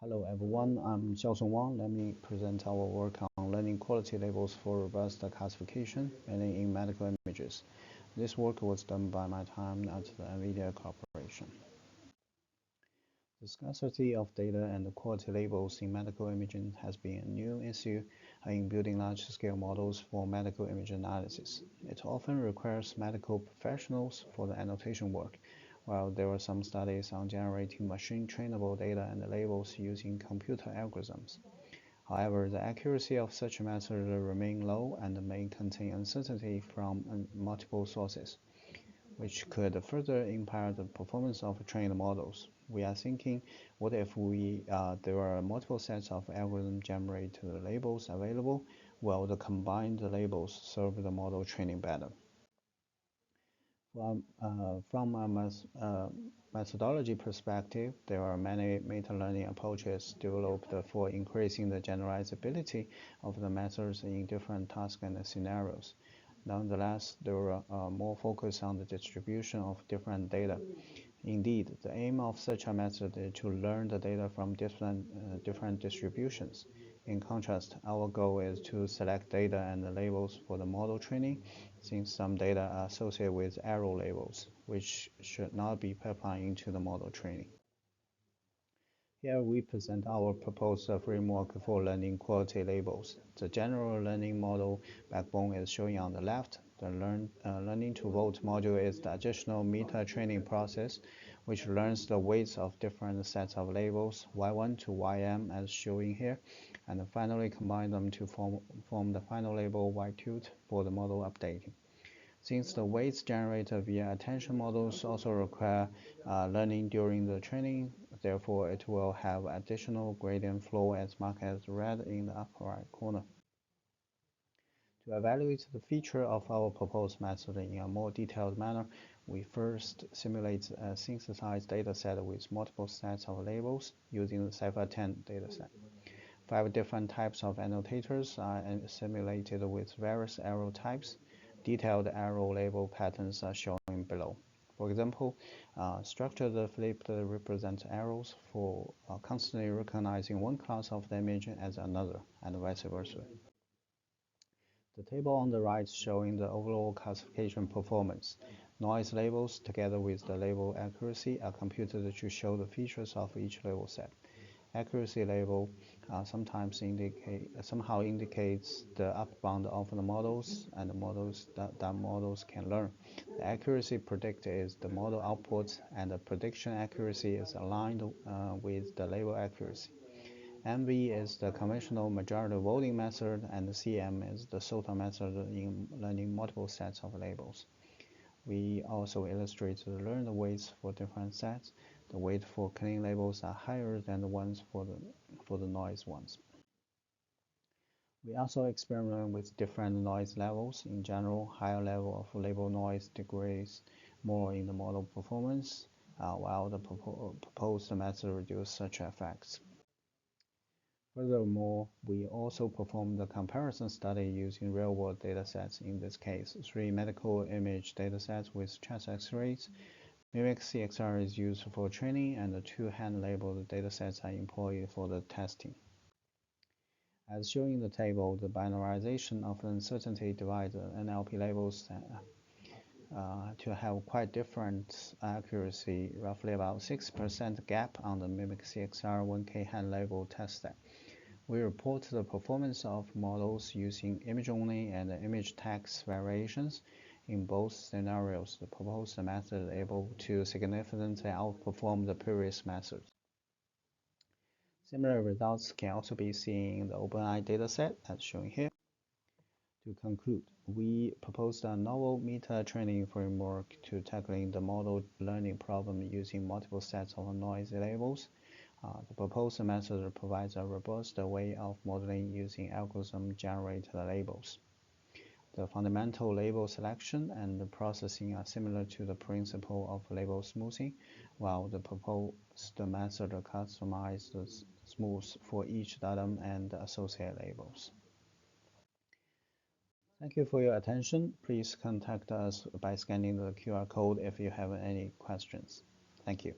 Hello everyone, I'm Xiaosong Wang. Let me present our work on learning quality labels for robust classification, mainly in medical images. This work was done by my time at the NVIDIA Corporation. The scarcity of data and quality labels in medical imaging has been a new issue in building large-scale models for medical image analysis. It often requires medical professionals for the annotation work, while there are some studies on generating machine-trainable data and labels using computer algorithms. However, the accuracy of such methods remains low and may contain uncertainty from multiple sources, which could further impair the performance of trained models. We are thinking, what if there are multiple sets of algorithm-generated labels available? Will the combined labels serve the model training better? From a methodology perspective, there are many meta-learning approaches developed for increasing the generalizability of the methods in different tasks and scenarios. Nonetheless, there are more focus on the distribution of different data. Indeed, the aim of such a method is to learn the data from different distributions. In contrast, our goal is to select data and labels for the model training, since some data are associated with error labels, which should not be pipelined into the model training. Here we present our proposed framework for learning quality labels. The general learning model backbone is shown on the left. The learning to vote module is the additional meta-training process, which learns the weights of different sets of labels, y1 to ym as shown here, and finally combine them to form the final label y2 for the model updating. Since the weights generated via attention models also require learning during the training, therefore it will have additional gradient flow as marked as red in the upper right corner. To evaluate the feature of our proposed method in a more detailed manner, we first simulate a synthesized dataset with multiple sets of labels using the CIFAR-10 dataset. 5 different types of annotators are simulated with various arrow types. Detailed arrow label patterns are shown below. For example, structured flipped represent arrows for constantly recognizing one class of the image as another, and vice versa. The table on the right showing the overall classification performance. Noise labels, together with the label accuracy, are computed to show the features of each label set. Accuracy label somehow indicates the upper bound of the models and the models that models can learn. The accuracy predicted is the model output, and the prediction accuracy is aligned with the label accuracy. MV is the conventional majority voting method, and the CM is the SOTA method in learning multiple sets of labels. We also illustrate the learned weights for different sets. The weight for clean labels are higher than the ones for the noise ones. We also experiment with different noise levels. In general, higher level of label noise degrades more in the model performance, while the proposed method reduces such effects. Furthermore, we also performed a comparison study using real-world datasets, in this case, 3 medical image datasets with chest X-rays. MIMIC-CXR is used for training, and the 2 hand-labeled datasets are employed for the testing. As shown in the table, the binarization of uncertainty divides NLP labels to have quite different accuracy, roughly about 6% gap on the MIMIC-CXR 1K hand-label test set. We report the performance of models using image-only and image text variations. In both scenarios, the proposed method is able to significantly outperform the previous methods. Similar results can also be seen in the OpenI dataset, as shown here. To conclude, we proposed a novel meta-training framework to tackling the model learning problem using multiple sets of noisy labels. The proposed method provides a robust way of modeling using algorithm-generated labels. The fundamental label selection and the processing are similar to the principle of label smoothing, while the proposed method customizes smooth for each datum and associated labels. Thank you for your attention. Please contact us by scanning the QR code if you have any questions. Thank you.